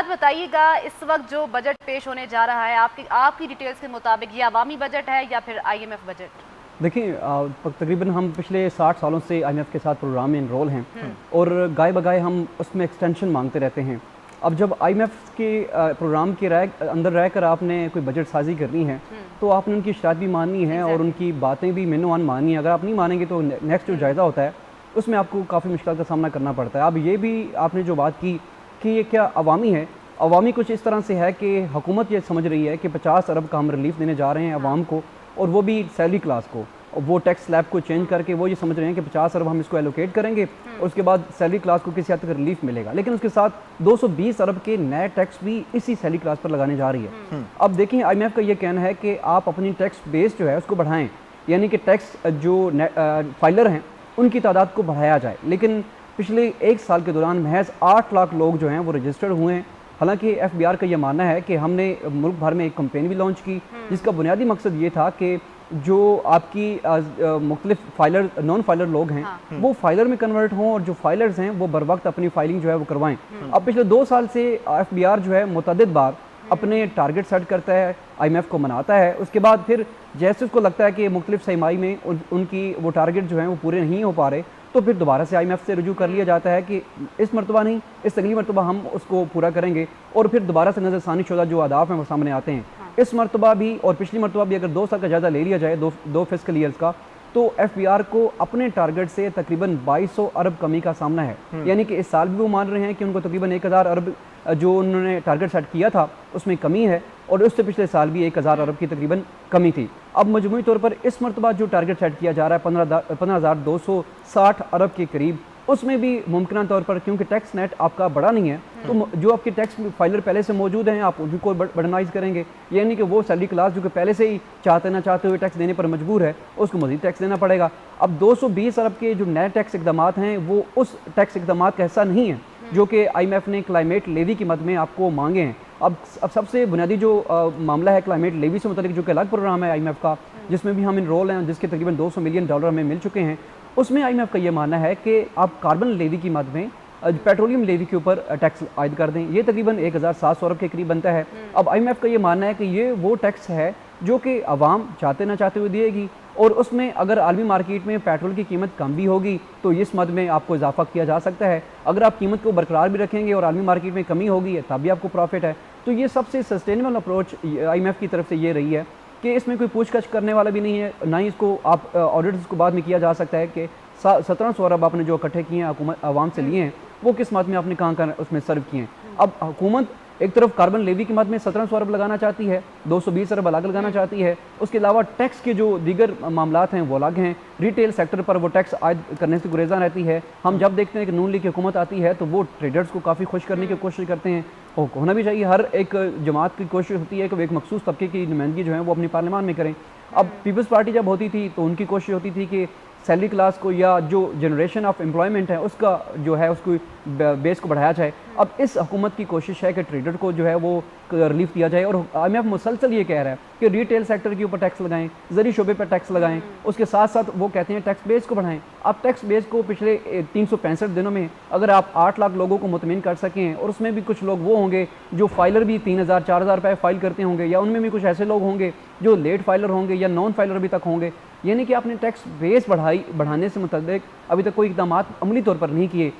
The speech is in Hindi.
सज्जाद बताइएगा, इस वक्त जो बजट पेश होने जा रहा है आपकी डिटेल्स के मुताबिक ये अवामी बजट है या फिर IMF बजट? देखिए, तकरीबन हम पिछले 60 सालों से IMF के साथ प्रोग्राम में इनरोल हैं और गाय बगाए हम उसमें एक्सटेंशन मांगते रहते हैं। अब जब IMF के प्रोग्राम के अंदर रहकर आपने कोई बजट साजी करनी है तो आपने उनकी शर्त भी माननी है और उनकी बातें भी मेनू आन माननी है। अगर आप नहीं मानेंगे तो नेक्स्ट जो जायज़ा होता है उसमें आपको काफ़ी मुश्किल का सामना करना पड़ता है। अब ये भी आपने जो बात की कि ये क्या अवामी है, अवामी कुछ इस तरह से है कि हुकूमत ये समझ रही है कि 50 अरब का हम रिलीफ देने जा रहे हैं अवाम को, और वो भी सैलरी क्लास को। वो टैक्स स्लैब को चेंज करके वो ये समझ रहे हैं कि 50 अरब हम इसको एलोकेट करेंगे और उसके बाद सैलरी क्लास को किसी हद तक रिलीफ मिलेगा, लेकिन उसके साथ 220 अरब के नए टैक्स भी इसी सैलरी क्लास पर लगाने जा रही है। अब देखिए, IMF का ये कहना है कि आप अपनी टैक्स बेस जो है उसको बढ़ाएं, यानी कि टैक्स जो फाइलर हैं उनकी तादाद को बढ़ाया जाए। लेकिन पिछले 1 साल के दौरान महज 8 लाख लोग जो हैं वो रजिस्टर्ड हुए हैं। हालांकि FBR का ये मानना है कि हमने मुल्क भर में एक कंपेन भी लॉन्च की जिसका बुनियादी मकसद ये था कि जो आपकी मुख्तलिफ फाइलर नॉन फाइलर लोग हैं वो फाइलर में कन्वर्ट हों और जो फाइलर्स हैं वो बर वक्त अपनी फाइलिंग जो है वो करवाएं। अब पिछले 2 साल से FBR जो है मुतअद्दिद बार अपने टारगेट सेट करता है, IMF को मनाता है, उसके बाद फिर जैसे उसको लगता है कि मुख्तलिफ सहमाई में उनकी वो टारगेट जो हैं वो पूरे नहीं हो पा रहे तो फिर दोबारा से IMF से रुजू कर लिया जाता है कि इस मरतबा नहीं, इस अगली मरतबा हम उसको पूरा करेंगे, और फिर दोबारा से नज़रसानी शुदा जो अहदाफ हैं वो सामने आते हैं। इस मरतबा भी और पिछली मरतबा भी अगर 2 साल का जायज़ा ले लिया जाए, दो फिस्कल ईयर्स का, तो FBR को अपने टारगेट से तकरीबन 2200 अरब कमी का सामना है। यानी कि इस साल भी वो मान रहे हैं कि उनको तकरीबन 1000 अरब जो उन्होंने टारगेट सेट किया था उसमें कमी है, और उससे पिछले साल भी 1000 अरब की तकरीबन कमी थी। अब मजमूई तौर पर इस मरतबा जो टारगेट सेट किया जा रहा है 15,260 अरब के करीब, उसमें भी मुमकिन तौर पर क्योंकि टैक्स नेट आपका बड़ा नहीं है तो जो आपके टैक्स फाइलर पहले से मौजूद हैं आप उनको बर्डनाइज करेंगे, यानी कि वो सैलरी क्लास जो कि पहले से ही चाहते ना चाहते हुए टैक्स देने पर मजबूर है उसको मजीद टैक्स देना पड़ेगा। अब 220 अरब के जो नए टैक्स इकदाम हैं वो उस टैक्स इकदाम का हिस्सा नहीं है जो कि IMF ने क्लाइमेट लेवी की मद में आपको मांगे हैं। अब सबसे बुनियादी जो मामला है क्लाइमेट लेवी से मुतालिक जो कि अलग प्रोग्राम है IMF का, जिसमें भी हम इनरोल हैं, जिसके तकरीबन $200 मिलियन हमें मिल चुके हैं, उसमें IMF का ये मानना है कि आप कार्बन लेवी की मद में पेट्रोलियम लेवी के ऊपर टैक्स आयद कर दें। ये तकरीबन 1700 अरब के करीब बनता है। अब IMF का ये मानना है कि ये वो टैक्स है जो कि आवाम चाहते ना चाहते हुए दिएगी, और उसमें अगर आलमी मार्केट में पेट्रोल की कीमत कम भी होगी तो इस मद में आपको इजाफा किया जा सकता है। अगर आप कीमत को बरकरार भी रखेंगे और आलमी मार्केट में कमी होगी तब भी आपको प्रॉफिट है। तो ये सबसे सस्टेनेबल अप्रोच IMF की तरफ से ये रही है कि इसमें कोई पूछताछ करने वाला भी नहीं है, ना ही इसको आप ऑडिट को बाद में किया जा सकता है कि 1700 अरब आपने जो इकट्ठे किए हैं हुकूमत आवाम से लिए हैं वो किस मद में आपने कहाँ उसमें सर्व किए हैं। अब हुकूमत एक तरफ कार्बन लेवी की मद में 1700 अरब लगाना चाहती है, 220 अरब अलग लगाना चाहती है, उसके अलावा टैक्स के जो दीगर मामलात हैं वो अलग हैं। रिटेल सेक्टर पर वो टैक्स आयद करने से गुरेजा रहती है। हम जब देखते हैं कि नून लीग की हुकूमत आती है तो वो ट्रेडर्स को काफ़ी खुश करने की कोशिश करते हैं, और होना भी चाहिए। हर एक जमात की कोशिश होती है कि वो एक मखसूस तबके की नुमाइंदगी जो है वो अपनी पार्लियामान में करें। अब पीपल्स पार्टी जब होती थी तो उनकी कोशिश होती थी कि सैलरी क्लास को या जो जनरेशन ऑफ एम्प्लॉयमेंट है उसका जो है उसको बेस को बढ़ाया जाए। अब इस हुकूमत की कोशिश है कि ट्रेडर को जो है वो रिलीफ दिया जाए, और IMF मुसलसल ये कह रहा है कि रिटेल सेक्टर के ऊपर टैक्स लगाएं, ज़री शोबे पर टैक्स लगाएं, उसके साथ साथ वो कहते हैं टैक्स बेस को बढ़ाएं। अब टैक्स बेस को पिछले 365 दिनों में अगर आप 8 लाख लोगों को मुतमिन कर सकें, और उसमें भी कुछ लोग वो होंगे जो फाइलर भी 3000-4000 रुपये फाइल करते होंगे, या उनमें भी कुछ ऐसे लोग होंगे जो लेट फाइलर होंगे या नॉन फाइलर अभी तक होंगे, यानी कि आपने टैक्स बेस बढ़ाने से मुतल्लिक अभी तक कोई इक़दाम अमली तौर पर नहीं किए।